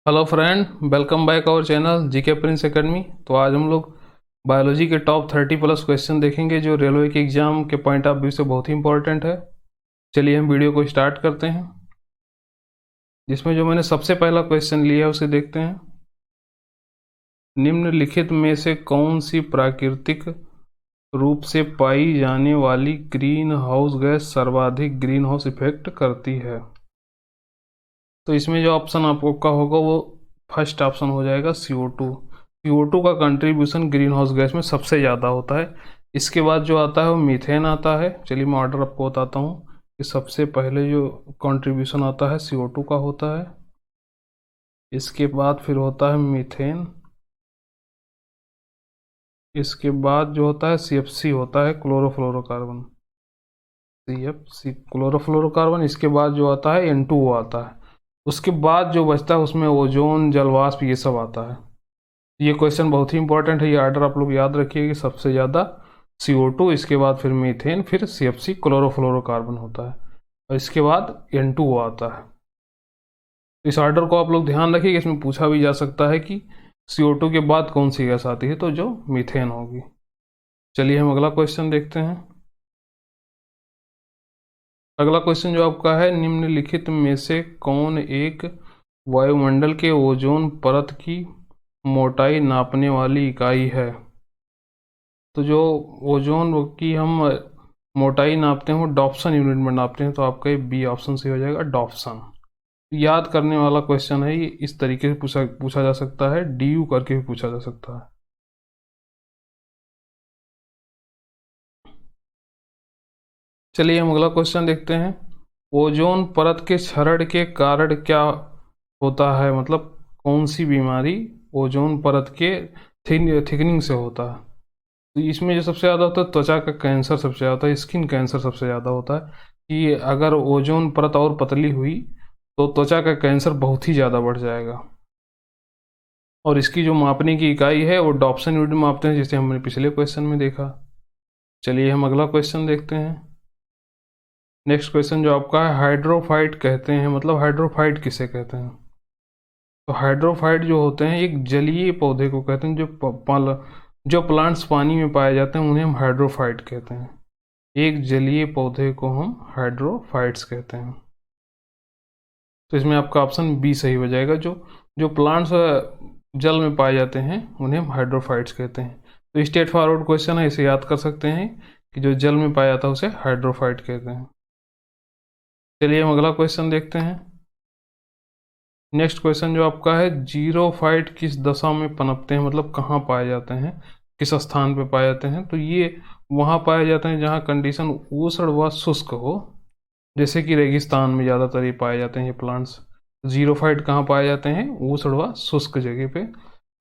Hello friend, welcome back our channel GK prince academy. तो आज हम लोग बायोलॉजी के टॉप 30+ क्वेश्चन देखेंगे जो रेलवे के एग्जाम के पॉइंट ऑफ व्यू से बहुत ही इंपॉर्टेंट है। चलिए हम वीडियो को स्टार्ट करते हैं, जिसमें जो मैंने सबसे पहला क्वेश्चन लिया है उसे देखते हैं। निम्नलिखित में से कौन सी प्राकृतिक रूप से पाई जाने वाली ग्रीन हाउस गैस सर्वाधिक ग्रीन हाउस इफेक्ट करती है? तो इसमें जो ऑप्शन आपका होगा वो फर्स्ट ऑप्शन हो जाएगा CO2। CO2 का कंट्रीब्यूशन ग्रीन हाउस गैस में सबसे ज़्यादा होता है। इसके बाद जो आता है वो मीथेन आता है। चलिए मैं ऑर्डर आपको बताता हूँ कि सबसे पहले जो कंट्रीब्यूशन आता है CO2 का होता है, इसके बाद फिर होता है मीथेन, इसके बाद जो होता है CFC होता है, क्लोरोफ्लोरोकार्बन, CFC क्लोरोफ्लोरोकार्बन। इसके बाद जो आता है N2O आता है। उसके बाद जो बचता है उसमें ओजोन, जलवाष्प, ये सब आता है। ये क्वेश्चन बहुत ही इंपॉर्टेंट है, ये ऑर्डर आप लोग याद रखिए कि सबसे ज़्यादा CO2, इसके बाद फिर मीथेन, फिर CFC क्लोरोफ्लोरोकार्बन होता है, और इसके बाद N2O आता है। इस ऑर्डर को आप लोग ध्यान रखिए कि इसमें पूछा भी जा सकता है कि CO2 के बाद कौन सी गैस आती है, तो जो मीथेन होगी। चलिए हम अगला क्वेश्चन देखते हैं। अगला क्वेश्चन जो आपका है, निम्नलिखित में से कौन एक वायुमंडल के ओजोन परत की मोटाई नापने वाली इकाई है? तो जो ओजोन की हम मोटाई नापते हैं वो डॉप्सन यूनिट में नापते हैं, तो आपका ये बी ऑप्शन से हो जाएगा, डॉप्सन। याद करने वाला क्वेश्चन है ये, इस तरीके से पूछा पूछा जा सकता है, DU करके भी पूछा जा सकता है। चलिए हम अगला क्वेश्चन देखते हैं। ओजोन परत के क्षरण के कारण क्या होता है, मतलब कौन सी बीमारी ओजोन परत के थिकनिंग से होता है? तो इसमें जो सबसे ज़्यादा होता है त्वचा का कैंसर, सबसे ज़्यादा होता है स्किन कैंसर, सबसे ज़्यादा होता है कि अगर ओजोन परत और पतली हुई तो त्वचा का कैंसर बहुत ही ज़्यादा बढ़ जाएगा। और इसकी जो मापने की इकाई है वो डॉप्सन यूनिट में मापते हैं, जैसे हमने पिछले क्वेश्चन में देखा। चलिए हम अगला क्वेश्चन देखते हैं। नेक्स्ट क्वेश्चन जो आपका है, हाइड्रोफाइट कहते हैं, मतलब हाइड्रोफाइट किसे कहते हैं? तो हाइड्रोफाइट जो होते हैं एक जलीय पौधे को कहते हैं, जो प्लांट्स पानी में पाए जाते हैं उन्हें हम हाइड्रोफाइट कहते हैं। एक जलीय पौधे को हम हाइड्रोफाइट्स कहते हैं। तो इसमें आपका ऑप्शन बी सही हो जाएगा। जो जो प्लांट्स जल में पाए जाते हैं उन्हें हम हाइड्रोफाइट्स कहते हैं। तो स्ट्रेट फॉरवर्ड क्वेश्चन है, इसे याद कर सकते हैं कि जो जल में पाया जाता है उसे हाइड्रोफाइट कहते हैं। चलिए हम अगला क्वेश्चन देखते हैं। नेक्स्ट क्वेश्चन जो आपका है, जीरोफाइट किस दशा में पनपते हैं, मतलब कहाँ पाए जाते हैं, किस स्थान पे पाए जाते हैं? तो ये वहाँ पाए जाते हैं जहाँ कंडीशन उष्ण व शुष्क हो, जैसे कि रेगिस्तान में ज़्यादातर ये पाए जाते हैं ये प्लांट्स। जीरोफाइट कहाँ पाए जाते हैं? उष्ण व शुष्क जगह पे।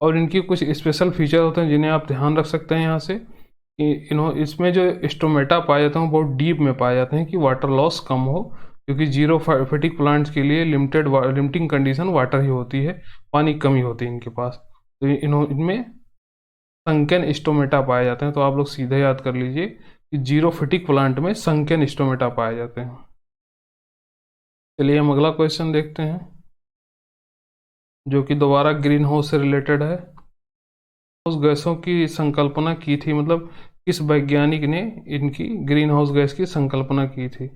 और इनकी कुछ स्पेशल फीचर होते हैं जिन्हें आप ध्यान रख सकते हैं यहाँ से, कि इसमें जो स्टोमेटा पाए जाते हैं वो बहुत डीप में पाए जाते हैं कि वाटर लॉस कम हो, क्योंकि जीरोफाइटिक प्लांट्स के लिए लिमिटिंग कंडीशन वाटर ही होती है, पानी कमी होती है इनके पास। तो इनमें संकन स्टोमेटा पाए जाते हैं। तो आप लोग सीधे याद कर लीजिए कि जीरोफिटिक प्लांट में संकन स्टोमेटा पाए जाते हैं। चलिए हम अगला क्वेश्चन देखते हैं, जो कि दोबारा ग्रीन हाउस से रिलेटेड है। उस गैसों की संकल्पना की थी, मतलब किस वैज्ञानिक ने इनकी ग्रीन हाउस गैस की संकल्पना की थी?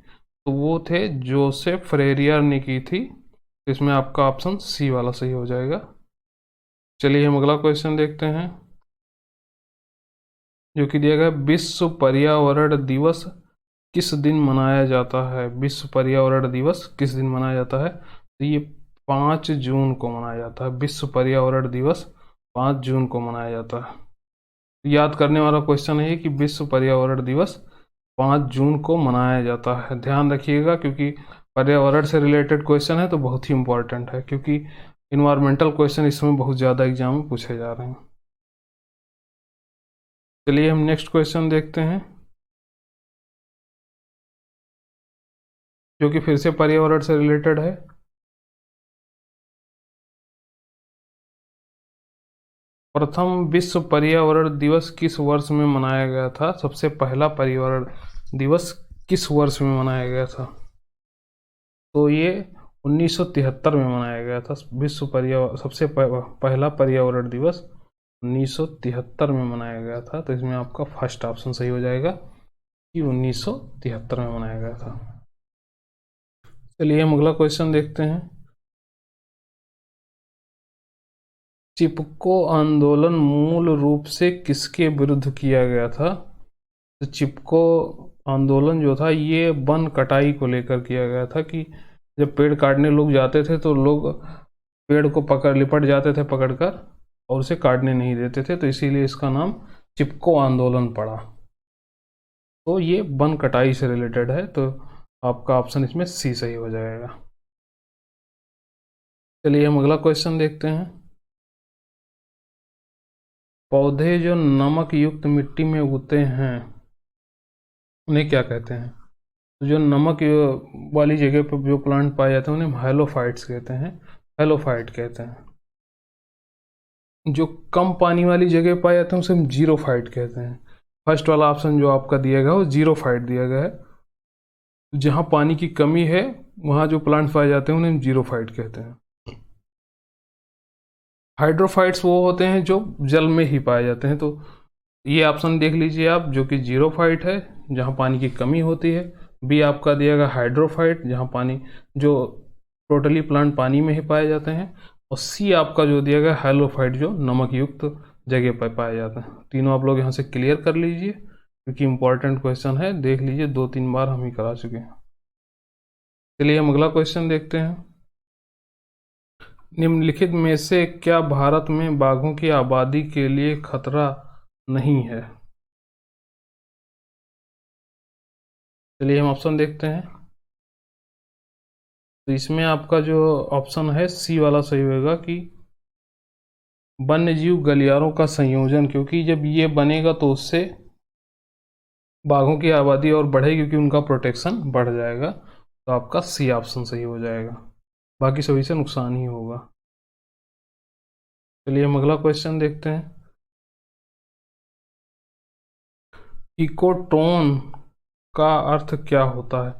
तो वो थे जोसेफ फ्रेरियर ने की थी। तो इसमें आपका ऑप्शन सी वाला सही हो जाएगा। चलिए हम अगला क्वेश्चन देखते हैं, जो कि दिया गया, विश्व पर्यावरण दिवस किस दिन मनाया जाता है? विश्व पर्यावरण दिवस किस दिन मनाया जाता है? तो ये 5 जून को मनाया जाता है। विश्व पर्यावरण दिवस 5 जून को मनाया जाता है। याद करने वाला क्वेश्चन है कि विश्व पर्यावरण दिवस 5 जून को मनाया जाता है। ध्यान रखिएगा क्योंकि पर्यावरण से रिलेटेड क्वेश्चन है तो बहुत ही इंपॉर्टेंट है, क्योंकि इन्वायरमेंटल क्वेश्चन इसमें बहुत ज़्यादा एग्जाम में पूछे जा रहे हैं। चलिए हम नेक्स्ट क्वेश्चन देखते हैं, जो कि फिर से पर्यावरण से रिलेटेड है। प्रथम विश्व पर्यावरण दिवस किस वर्ष में मनाया गया था? सबसे पहला पर्यावरण दिवस किस वर्ष में मनाया गया था? तो ये 1973 में मनाया गया था। विश्व पर्यावरण सबसे पहला पर्यावरण दिवस 1973 में मनाया गया था। तो इसमें आपका फर्स्ट ऑप्शन सही हो जाएगा कि 1973 में मनाया गया था। चलिए हम अगला क्वेश्चन देखते हैं। चिपको आंदोलन मूल रूप से किसके विरुद्ध किया गया था? तो चिपको आंदोलन जो था ये वन कटाई को लेकर किया गया था कि जब पेड़ काटने लोग जाते थे तो लोग पेड़ को पकड़ लिपट जाते थे पकड़कर और उसे काटने नहीं देते थे, तो इसीलिए इसका नाम चिपको आंदोलन पड़ा। तो ये वन कटाई से रिलेटेड है, तो आपका ऑप्शन इसमें सी सही हो जाएगा। चलिए हम अगला क्वेश्चन देखते हैं। पौधे जो नमक युक्त मिट्टी में उगते हैं उन्हें क्या कहते हैं? तो जो नमक वाली जगह पर जो प्लांट पाए जाते हैं उन्हें हैलोफाइट्स कहते हैं, हैलोफाइट कहते हैं। जो कम पानी वाली जगह पाए जाते हैं उसे हम जीरोफाइट कहते हैं। फर्स्ट वाला ऑप्शन जो आपका दिया गया है वो जीरोफाइट दिया गया है। जहाँ पानी की कमी है वहाँ जो प्लांट्स पाए जाते हैं उन्हें हम जीरोफाइट कहते हैं। हाइड्रोफाइट्स वो होते हैं जो जल में ही पाए जाते हैं। तो ये ऑप्शन देख लीजिए आप, जो कि जीरोफाइट है जहाँ पानी की कमी होती है। बी आपका दिया गया हाइड्रोफाइट जहाँ पानी जो टोटली प्लांट पानी में ही पाए जाते हैं। और सी आपका जो दिया गया हैलोफाइट जो नमक युक्त जगह पर पाए जाते हैं। तीनों आप लोग यहाँ से क्लियर कर लीजिए क्योंकि इंपॉर्टेंट क्वेश्चन है, देख लीजिए 2-3 बार हम ही करा चुके हैं। चलिए हम अगला क्वेश्चन देखते हैं। निम्नलिखित में से क्या भारत में बाघों की आबादी के लिए खतरा नहीं है? चलिए हम ऑप्शन देखते हैं। तो इसमें आपका जो ऑप्शन है सी वाला सही होगा कि वन्यजीव गलियारों का संयोजन, क्योंकि जब ये बनेगा तो उससे बाघों की आबादी और बढ़ेगी क्योंकि उनका प्रोटेक्शन बढ़ जाएगा। तो आपका सी ऑप्शन सही हो जाएगा, बाकी सभी से नुकसान ही होगा। चलिए हम अगला क्वेश्चन देखते हैं। इकोटोन का अर्थ क्या होता है?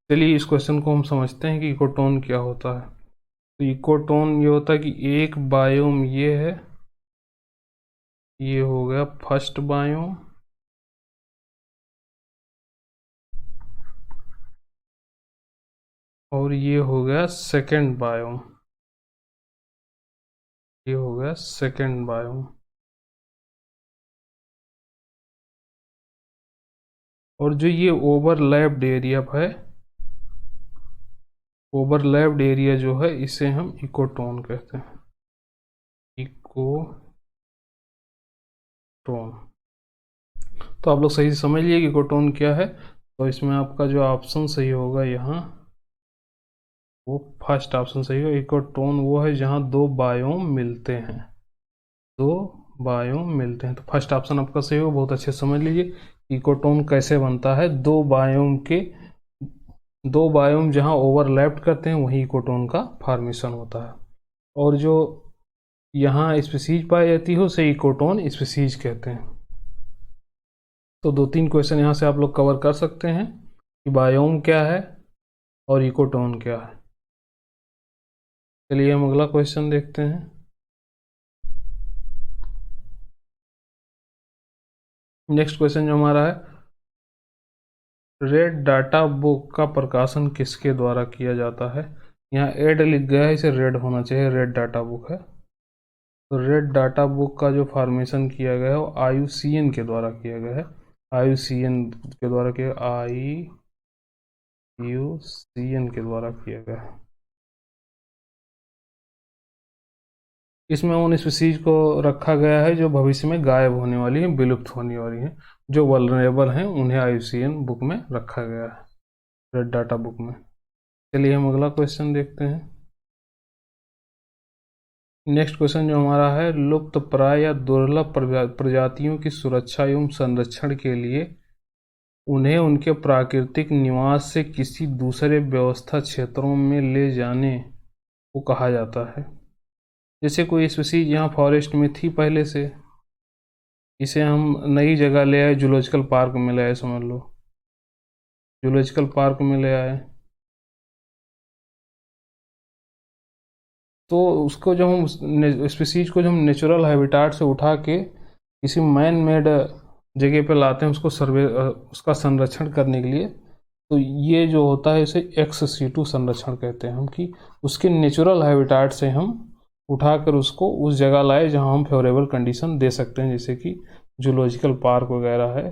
चलिए इस क्वेश्चन को हम समझते हैं कि इकोटोन क्या होता है। तो इकोटोन ये होता है कि एक बायोम ये है, ये हो गया फर्स्ट बायोम, और ये हो गया सेकंड बायोम, ये हो गया सेकंड बायोम। और जो ये ओवरलैप्ड एरिया है, ओवरलैप्ड एरिया जो है इसे हम इकोटोन कहते हैं, इकोटोन। तो आप लोग सही से समझ लिए कि इकोटोन क्या है। तो इसमें आपका जो ऑप्शन सही होगा यहाँ, वो फर्स्ट ऑप्शन सही होगा। इकोटोन वो है जहाँ दो बायोम मिलते हैं, दो बायोम मिलते हैं। तो फर्स्ट ऑप्शन आपका सही होगा। बहुत अच्छे से समझ लीजिए इकोटोन कैसे बनता है। दो बायोम जहाँ ओवरलैप करते हैं वहीं इकोटोन का फॉर्मेशन होता है। और जो यहाँ स्पीसीज पाई जाती है उसे इकोटोन स्पीसीज कहते हैं। तो 2-3 क्वेश्चन यहाँ से आप लोग कवर कर सकते हैं कि बायोम क्या है और इकोटोन क्या है। चलिए हम अगला क्वेश्चन देखते हैं। नेक्स्ट क्वेश्चन जो हमारा है, रेड डाटा बुक का प्रकाशन किसके द्वारा किया जाता है? यहाँ एड लिख गया है, इसे रेड होना चाहिए, रेड डाटा बुक है। तो रेड डाटा बुक का जो फॉर्मेशन किया गया है वो IUCN के द्वारा किया गया है, IUCN के द्वारा किया, IUCN के द्वारा किया गया है। इसमें उन स्पीसीज को रखा गया है जो भविष्य में गायब होने वाली हैं, विलुप्त होने वाली हैं, जो वल्नरेबल हैं, उन्हें IUCN बुक में रखा गया है, रेड डाटा बुक में। चलिए हम अगला क्वेश्चन देखते हैं। नेक्स्ट क्वेश्चन जो हमारा है, लुप्त प्राय या दुर्लभ प्रजातियों की सुरक्षा एवं संरक्षण के लिए उन्हें उनके प्राकृतिक निवास से किसी दूसरे व्यवस्था क्षेत्रों में ले जाने को कहा जाता है। जैसे कोई स्पीसीज यहाँ फॉरेस्ट में थी पहले से, इसे हम नई जगह ले आए, जूलॉजिकल पार्क में ले आए, समझ लो जूलॉजिकल पार्क में ले आए, तो उसको जब हम स्पीसीज को जब हम नेचुरल हैबिटाट से उठा के किसी मैन मेड जगह पे लाते हैं उसको उसका संरक्षण करने के लिए, तो ये जो होता है इसे एक्स सीटू संरक्षण कहते हैं हम, कि उसके नेचुरल हैबिटाट से हम उठाकर उसको उस जगह लाए जहां हम फेवरेबल कंडीशन दे सकते हैं, जैसे कि जूलॉजिकल पार्क वगैरह है।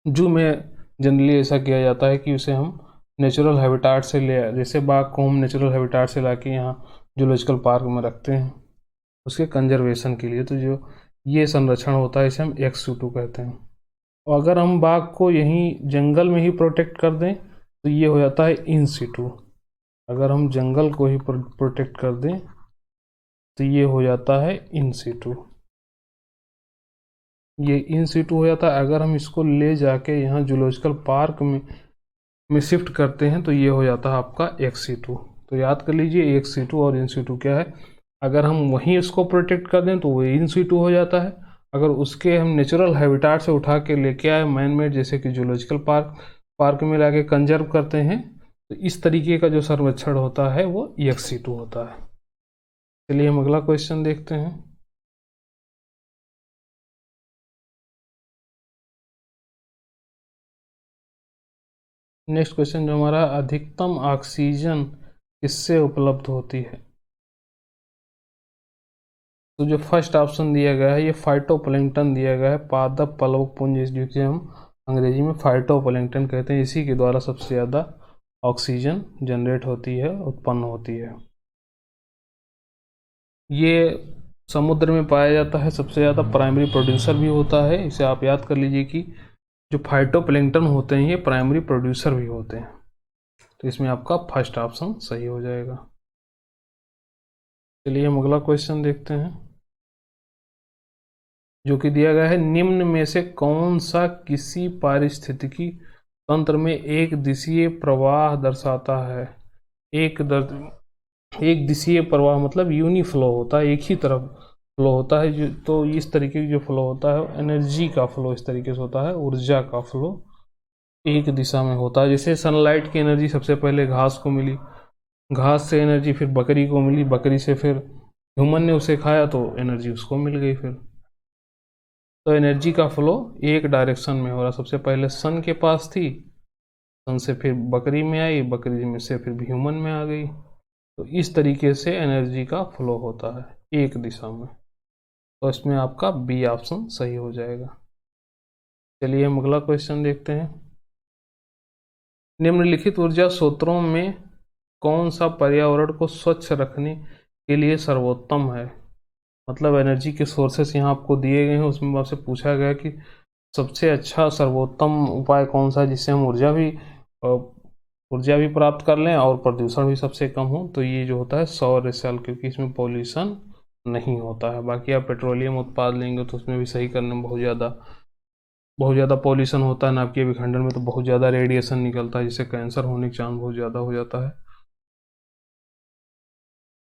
जू में जनरली ऐसा किया जाता है कि उसे हम नेचुरल हैबिटाट से ले, जैसे बाघ को हम नेचुरल हैबिटाट से लाके यहाँ जूलॉजिकल पार्क में रखते हैं उसके कंजर्वेशन के लिए, तो जो ये संरक्षण होता है इसे हम एक्स सीटू कहते हैं। और अगर हम बाघ को यहीं जंगल में ही प्रोटेक्ट कर दें तो ये हो जाता है इन सीटू। अगर हम जंगल को ही प्रोटेक्ट कर दें तो ये हो जाता है इन सीटू। ये इन सीटू हो जाता है। अगर हम इसको ले जाके यहाँ जूलॉजिकल पार्क में शिफ्ट करते हैं तो ये हो जाता है आपका एक्स सीटू। तो याद कर लीजिए एक्स सीटू और इन सीटू क्या है। अगर हम वहीं उसको प्रोटेक्ट कर दें तो वो इन सीटू हो जाता है। अगर उसके हम नेचुरल हैबिटाट से उठा के लेके आए मैन मेड जैसे कि जूलॉजिकल पार्क में लाके कंजर्व करते हैं तो इस तरीके का जो संरक्षण होता है वो एक्स सीटू होता है। चलिए हम अगला क्वेश्चन देखते हैं। नेक्स्ट क्वेश्चन जो हमारा, अधिकतम ऑक्सीजन किससे उपलब्ध होती है? तो जो फर्स्ट ऑप्शन दिया गया है ये फाइटोप्लैंक्टन दिया गया है, पादप प्लवक पुंज, जिसे हम अंग्रेजी में फाइटोप्लैंक्टन कहते हैं। इसी के द्वारा सबसे ज़्यादा ऑक्सीजन जनरेट होती है, उत्पन्न होती है। ये समुद्र में पाया जाता है, सबसे ज़्यादा प्राइमरी प्रोड्यूसर भी होता है। इसे आप याद कर लीजिए कि जो फाइटोप्लैंक्टन होते हैं ये प्राइमरी प्रोड्यूसर भी होते हैं। तो इसमें आपका फर्स्ट ऑप्शन सही हो जाएगा। चलिए हम अगला क्वेश्चन देखते हैं जो कि दिया गया है, निम्न में से कौन सा किसी पारिस्थितिकी तंत्र में एक दिशीय प्रवाह दर्शाता है? एक दिशीय प्रवाह मतलब यूनिफ्लो होता है, एक ही तरफ फ्लो होता है। जो तो इस तरीके की जो फ्लो होता है एनर्जी का फ्लो इस तरीके से होता है, ऊर्जा का फ्लो एक दिशा में होता है। जैसे सनलाइट की एनर्जी सबसे पहले घास को मिली, घास से एनर्जी फिर बकरी को मिली, बकरी से फिर ह्यूमन ने उसे खाया तो एनर्जी उसको मिल गई। फिर तो एनर्जी का फ्लो एक डायरेक्शन में हो रहा, सबसे पहले सन के पास थी, सन से फिर बकरी में आई, बकरी में से फिर ह्यूमन में आ गई। तो इस तरीके से एनर्जी का फ्लो होता है एक दिशा में। तो इसमें आपका बी ऑप्शन सही हो जाएगा। चलिए हम अगला क्वेश्चन देखते हैं। निम्नलिखित ऊर्जा स्रोतों में कौन सा पर्यावरण को स्वच्छ रखने के लिए सर्वोत्तम है? मतलब एनर्जी के सोर्सेस यहाँ आपको दिए गए हैं, उसमें आपसे पूछा गया कि सबसे अच्छा सर्वोत्तम उपाय कौन सा है जिससे हम ऊर्जा भी प्राप्त कर लें और प्रदूषण भी सबसे कम हो। तो ये जो होता है सौर सेल, क्योंकि इसमें पॉल्यूशन नहीं होता है। बाकी आप पेट्रोलियम उत्पाद लेंगे तो उसमें भी सही करने में बहुत ज़्यादा पॉल्यूशन होता है। नाभिकीय विखंडन में तो बहुत ज़्यादा रेडिएशन निकलता है जिससे कैंसर होने के चांस बहुत ज़्यादा हो जाता है।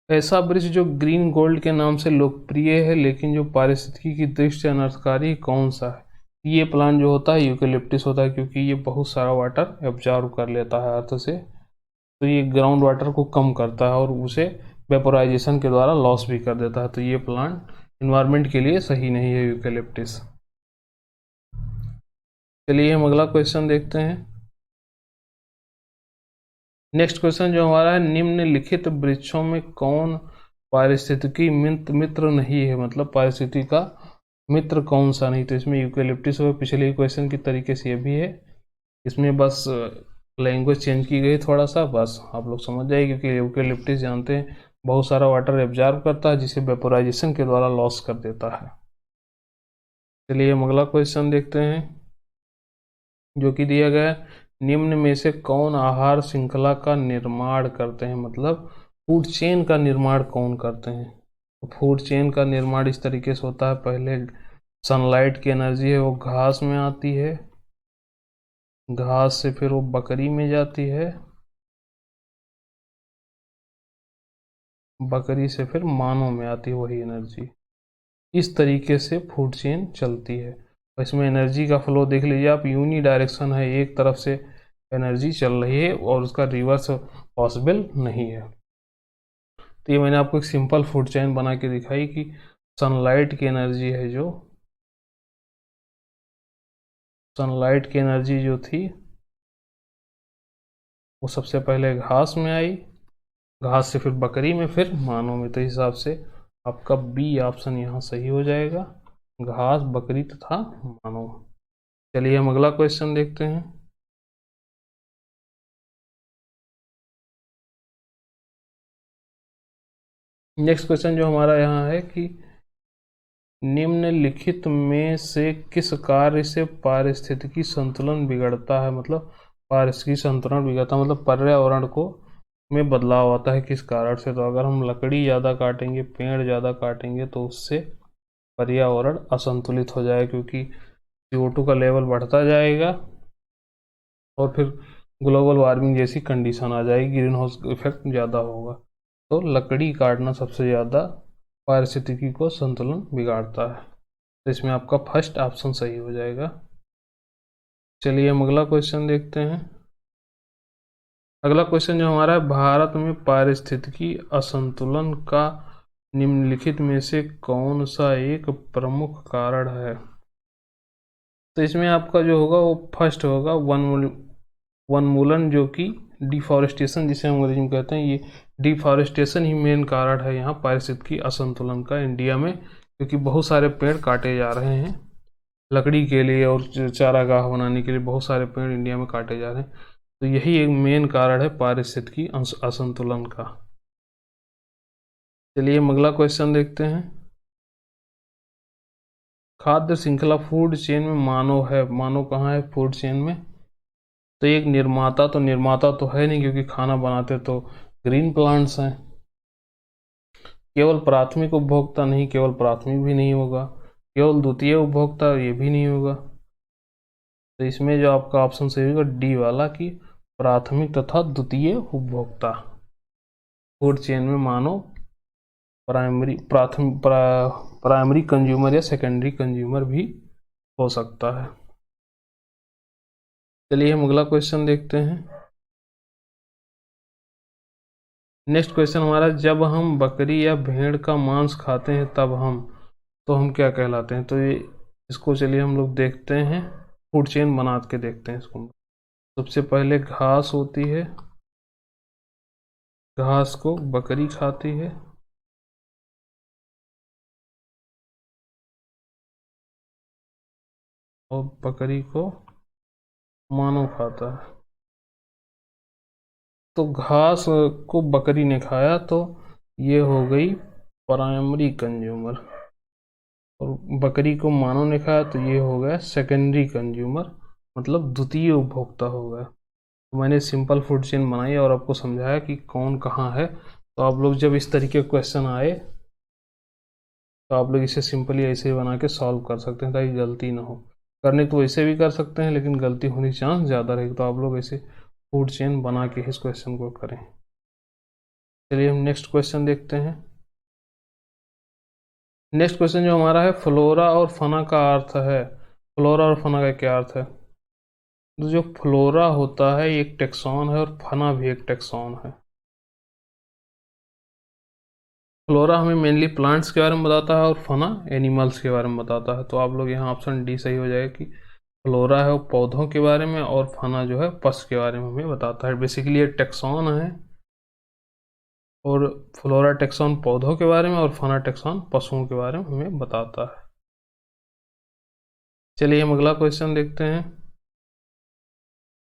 ऐसा वृक्ष जो ग्रीन गोल्ड के नाम से लोकप्रिय है लेकिन जो पारिस्थितिकी की दृष्टि से अनर्थकारी कौन सा है? ये प्लांट जो होता है यूकेलिप्टिस होता है, क्योंकि ये बहुत सारा वाटर एब्जॉर्व कर लेता है अर्थ से। तो ये ग्राउंड वाटर को कम करता है और उसे वेपोराइजेशन के द्वारा लॉस भी कर देता है। तो ये प्लांट इन्वायरमेंट के लिए सही नहीं है यूकेलिप्टिस। चलिए हम अगला क्वेश्चन देखते हैं। नेक्स्ट क्वेश्चन जो हमारा है, निम्नलिखित वृक्षों में कौन पारिस्थितिकी मित्र नहीं है? मतलब पारिस्थितिकी का मित्र कौन सा नहीं? तो इसमें यूकेलिप्टिस हो। पिछले क्वेश्चन की तरीके से ये भी है, इसमें बस लैंग्वेज चेंज की गई थोड़ा सा, बस आप लोग समझ जाइए। क्योंकि यूकेलिप्टिस जानते हैं बहुत सारा वाटर एब्जॉर्ब करता है जिसे वेपोराइजेशन के द्वारा लॉस कर देता है। चलिए हम अगला क्वेश्चन देखते हैं जो कि दिया गया है, निम्न में से कौन आहार श्रृंखला का निर्माण करते हैं? मतलब फूड चेन का निर्माण कौन करते हैं? तो फूड चेन का निर्माण इस तरीके से होता है, पहले सनलाइट की एनर्जी है वो घास में आती है, घास से फिर वो बकरी में जाती है, बकरी से फिर मानव में आती है वही एनर्जी। इस तरीके से फूड चेन चलती है। इसमें एनर्जी का फ्लो देख लीजिए आप, यूनी डायरेक्शन है, एक तरफ से एनर्जी चल रही है और उसका रिवर्स पॉसिबल नहीं है। तो ये मैंने आपको एक सिंपल फूड चेन बना के दिखाई कि सनलाइट की एनर्जी है जो सनलाइट की एनर्जी जो थी वो सबसे पहले घास में आई, घास से फिर बकरी में, फिर मानव में। तो इस हिसाब से आपका बी ऑप्शन यहाँ सही हो जाएगा, घास, बकरी तथा मानव। चलिए हम अगला क्वेश्चन देखते हैं। नेक्स्ट क्वेश्चन जो हमारा यहाँ है कि निम्नलिखित में से किस कार्य से पारिस्थितिकी संतुलन बिगड़ता है, मतलब पारिस्थितिकी संतुलन बिगड़ता है मतलब पर्यावरण को में बदलाव आता है किस कारण से। तो अगर हम लकड़ी ज़्यादा काटेंगे, पेड़ ज़्यादा काटेंगे तो उससे पर्यावरण असंतुलित हो जाएगा, क्योंकि CO2 का लेवल बढ़ता जाएगा और फिर ग्लोबल वार्मिंग जैसी कंडीशन आ जाएगी, ग्रीन हाउस इफेक्ट ज़्यादा होगा। तो लकड़ी काटना सबसे ज़्यादा पारिस्थितिकी को संतुलन बिगाड़ता है। तो इसमें आपका फर्स्ट ऑप्शन सही हो जाएगा। चलिए हम अगला क्वेश्चन देखते हैं। अगला क्वेश्चन जो हमारा है, भारत में पारिस्थितिकी असंतुलन का निम्नलिखित में से कौन सा एक प्रमुख कारण है। तो इसमें आपका जो होगा वो फर्स्ट होगा वनमूलन, जो कि डिफॉरेस्टेशन जिसे हम अंग्रेजी में कहते हैं, ये डिफॉरेस्टेशन ही मेन कारण है यहाँ पारिस्थितिकी असंतुलन का इंडिया में, क्योंकि बहुत सारे पेड़ काटे जा रहे हैं लकड़ी के लिए और चारागाह बनाने के लिए। बहुत सारे पेड़ इंडिया में काटे जा रहे हैं, तो यही एक मेन कारण है पारिस्थितिकी असंतुलन का। चलिए हम अगला क्वेश्चन देखते हैं। खाद्य श्रृंखला फूड चेन में मानव है, मानव कहाँ है फूड चेन में। तो एक निर्माता तो है नहीं, क्योंकि खाना बनाते तो ग्रीन प्लांट्स हैं। केवल प्राथमिक उपभोक्ता नहीं, केवल प्राथमिक भी नहीं होगा, केवल द्वितीय उपभोक्ता ये भी नहीं होगा। तो इसमें जो आपका ऑप्शन सही होगा डी वाला, कि प्राथमिक तथा द्वितीय उपभोक्ता। फूड चेन में मानव प्राइमरी कंज्यूमर या सेकेंडरी कंज्यूमर भी हो सकता है। चलिए हम अगला क्वेश्चन देखते हैं। नेक्स्ट क्वेश्चन हमारा, जब हम बकरी या भेड़ का मांस खाते हैं तब हम क्या कहलाते हैं। तो ये इसको चलिए हम लोग देखते हैं, फूड चेन बना के देखते हैं इसको। सबसे पहले घास होती है, घास को बकरी खाती है, और बकरी को मानव खाता है। तो घास को बकरी ने खाया तो ये हो गई प्राइमरी कंज्यूमर, और बकरी को मानव ने खाया तो ये हो गया सेकेंडरी कंज्यूमर, मतलब द्वितीय उपभोक्ता हो गया। तो मैंने सिंपल फूड चेन बनाई और आपको समझाया कि कौन कहाँ है। तो आप लोग जब इस तरीके क्वेश्चन आए तो आप लोग इसे सिंपली ऐसे ही बना के सॉल्व कर सकते हैं, ताकि गलती ना हो। करने तो वैसे भी कर सकते हैं, लेकिन गलती होने की चांस ज़्यादा रहेगी। तो आप लोग ऐसे फूड चेन बना के इस क्वेश्चन को करें। चलिए हम नेक्स्ट क्वेश्चन देखते हैं। नेक्स्ट क्वेश्चन जो हमारा है, फ्लोरा और फना का अर्थ है। फ्लोरा और फना का क्या अर्थ है। तो जो फ्लोरा होता है एक टेक्सॉन है, और फना भी एक टेक्सॉन है। फ्लोरा हमें मेनली प्लांट्स के बारे में बताता है, और फना एनिमल्स के बारे में बताता है। तो आप लोग यहाँ ऑप्शन डी सही हो जाएगा कि फ्लोरा है वो पौधों के बारे में, और फना जो है पशु के बारे में हमें बताता है। बेसिकली ये टेक्सॉन है, और फ्लोरा टेक्सॉन पौधों के बारे में, और फना टेक्सॉन पशुओं के बारे में हमें बताता है। चलिए हम अगला क्वेश्चन देखते हैं।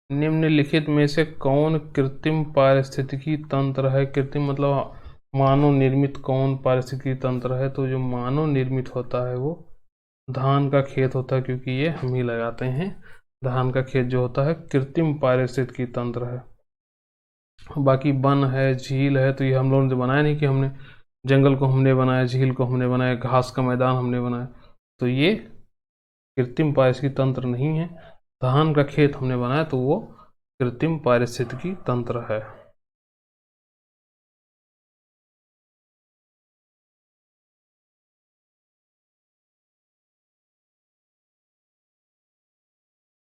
निम्नलिखित में से कौन कृत्रिम पारिस्थितिकी तंत्र है। कृत्रिम मतलब मानव निर्मित कौन पारिस्थितिकी तंत्र है। तो जो मानव निर्मित होता है वो धान का खेत होता है, क्योंकि ये हम ही लगाते हैं। धान का खेत जो होता है कृत्रिम पारिस्थितिकी तंत्र है। बाकी वन है, झील है, तो ये हम लोगों ने बनाया नहीं, कि हमने जंगल को हमने बनाया, झील को हमने बनाया, घास का मैदान हमने बनाया। तो ये कृत्रिम पारिस्थितिकी तंत्र नहीं है। धान का खेत हमने बनाया तो वो कृत्रिम पारिस्थितिकी तंत्र है।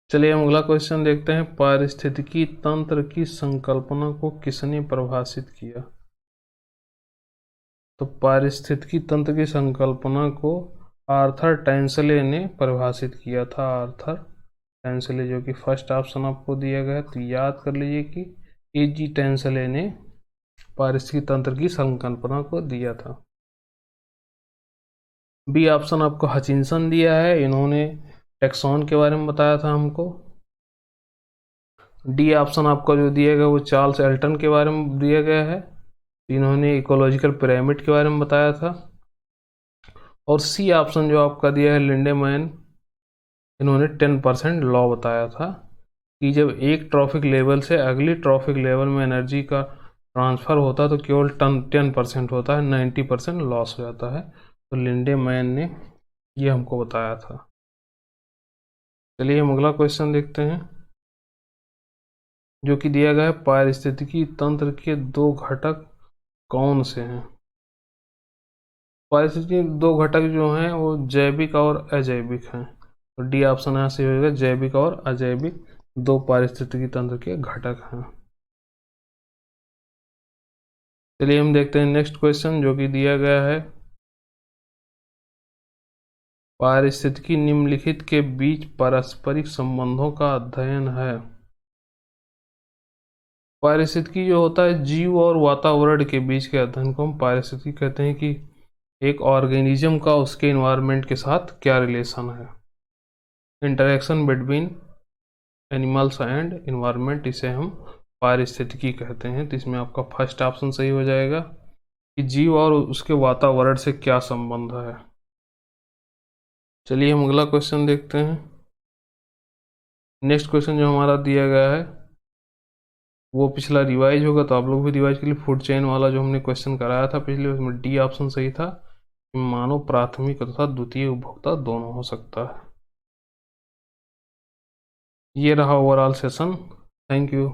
चलिए हम अगला क्वेश्चन देखते हैं। पारिस्थितिकी तंत्र की संकल्पना को किसने परिभाषित किया। तो पारिस्थितिकी तंत्र की संकल्पना को आर्थर टैंसले ने परिभाषित किया था। आर्थर टैंसले, जो कि फर्स्ट ऑप्शन आपको दिया गया है, तो याद कर लीजिए कि एजी टैंसले ने पारिस्थितिकी तंत्र की संकल्पना को दिया था। बी ऑप्शन आपको हचिंसन दिया है, इन्होंने टैक्सॉन के बारे में बताया था हमको। डी ऑप्शन आपका जो दिया गया वो चार्ल्स एल्टन के बारे में दिया गया है, इन्होंने इकोलॉजिकल पिरामिड के बारे में बताया था। और सी ऑप्शन जो आपका दिया है लिंडेमैन, इन्होंने 10% लॉ बताया था कि जब एक ट्रॉफिक लेवल से अगली ट्रॉफिक लेवल में एनर्जी का ट्रांसफ़र होता है तो केवल 10% होता है, 90% लॉस हो जाता है। तो लिंडेमैन ने ये हमको बताया था। चलिए हम अगला क्वेश्चन देखते हैं, जो कि दिया गया है पारिस्थितिकी तंत्र के दो घटक कौन से हैं। पारिस्थितिकी दो घटक जो हैं वो जैविक और अजैविक हैं। तो डी ऑप्शन यहाँ से होगा, जैविक और अजैविक दो पारिस्थितिकी तंत्र के घटक हैं। चलिए हम देखते हैं नेक्स्ट क्वेश्चन, जो कि दिया गया है पारिस्थितिकी निम्नलिखित के बीच पारस्परिक संबंधों का अध्ययन है। पारिस्थितिकी जो होता है जीव और वातावरण के बीच के अध्ययन को हम पारिस्थितिकी कहते हैं, कि एक ऑर्गेनिज्म का उसके इन्वायरमेंट के साथ क्या रिलेशन है, interaction between animals and environment, इसे हम पारिस्थितिकी कहते हैं। तो इसमें आपका फर्स्ट ऑप्शन सही हो जाएगा कि जीव और उसके वातावरण से क्या संबंध है। चलिए हम अगला क्वेश्चन देखते हैं। नेक्स्ट क्वेश्चन जो हमारा दिया गया है वो पिछला रिवाइज होगा, तो आप लोग भी रिवाइज के लिए फूड चेन वाला जो हमने क्वेश्चन कराया था पिछले, उसमें डी ऑप्शन सही था, मानव प्राथमिक तथा द्वितीय उपभोक्ता दोनों हो सकता है। ये रहा ओवरऑल सेशन। Thank you.